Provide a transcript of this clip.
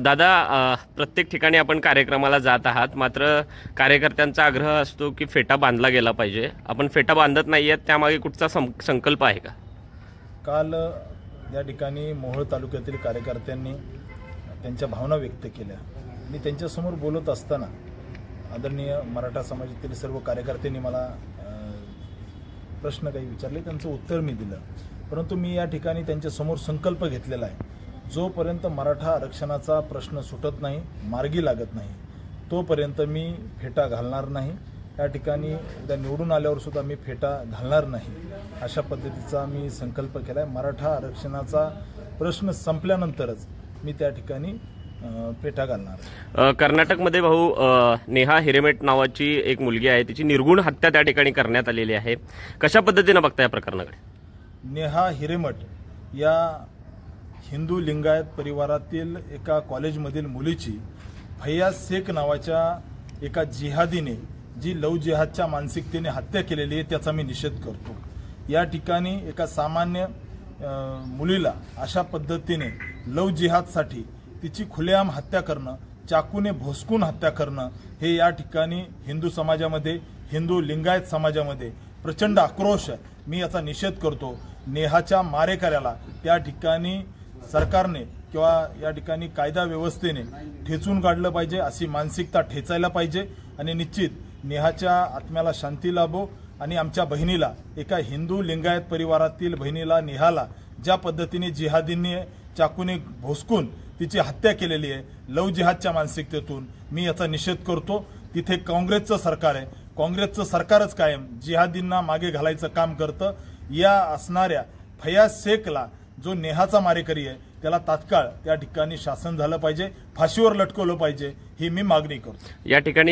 दादा, प्रत्येक ठिकाणी आपण कार्यक्रमाला जात आहात, मात्र कार्यकर्त्यांचा आग्रह असतो की फेटा बांधला गेला पाहिजे. आपण फेटा बांधत नाहीयेत, त्यामागे कुठचा संकल्प आहे का? काल या ठिकाणी मोहोळ तालुक्यातील कार्यकर्त्यांनी त्यांच्या भावना व्यक्त केल्या. मी त्यांच्यासमोर बोलत असताना आदरणीय मराठा समाजातील सर्व कार्यकर्त्यांनी मला प्रश्न काही विचारले, त्यांचं उत्तर मी दिलं. परंतु मी या ठिकाणी त्यांच्यासमोर संकल्प घेतलेला आहे, जोपर्यंत मराठा आरक्षणाचा प्रश्न सुटत नाही, मार्गी लागत नाही, तोपर्यंत मी फेटा घालणार नाही. या ठिकाणी उद्या निवडून आल्यावर सुद्धा मी फेटा घालणार नाही, अशा पद्धतीचा मी संकल्प केला आहे. मराठा आरक्षणाचा प्रश्न संपल्यानंतरच मी त्या ठिकाणी फेटा घालणार. कर्नाटकमध्ये भाऊ नेहा हिरेमेट नावाची एक मुलगी आहे, तिची निर्गुण हत्या त्या ठिकाणी करण्यात आलेली आहे. कशा पद्धतीने बघता या प्रकरणाकडे? नेहा हिरेमठ या हिंदू लिंगायत परिवारातील एका कॉलेजमधील मुलीची फैयाज शेख नावाच्या एका जिहादीने जी लव जिहादच्या मानसिकतेने हत्या केलेली आहे, त्याचा मी निषेध करतो. या ठिकाणी एका सामान्य मुलीला अशा पद्धतीने लव जिहादसाठी तिची खुलेआम हत्या करणं, चाकूने भोसकून हत्या करणं, हे या ठिकाणी हिंदू समाजामध्ये, हिंदू लिंगायत समाजामध्ये प्रचंड आक्रोश आहे. मी याचा निषेध करतो. नेहाच्या मारेकऱ्याला त्या ठिकाणी सरकारने किंवा या ठिकाणी कायदा व्यवस्थेने ठेचून काढलं पाहिजे, अशी मानसिकता ठेचायला पाहिजे. आणि निश्चित नेहाच्या आत्म्याला शांती लाभो. आणि आमच्या बहिणीला, एका हिंदू लिंगायत परिवारातील बहिणीला, नेहाला ज्या पद्धतीने जिहादींनी चाकूने भोसकून तिची हत्या केलेली आहे लव जिहादच्या मानसिकतेतून, मी याचा निषेध करतो. तिथे काँग्रेसचं सरकार आहे, काँग्रेसचं सरकारच कायम जिहादींना मागे घालायचं काम करतं. या असणाऱ्या फैयाज शेखला, जो नेहाचा मारेकरी आहे, त्याला तात्काळ त्या ठिकाणी शासन झालं पाहिजे, फाशीवर लटकवलं पाहिजे, ही मी मागणी करतो. या ठिकाणी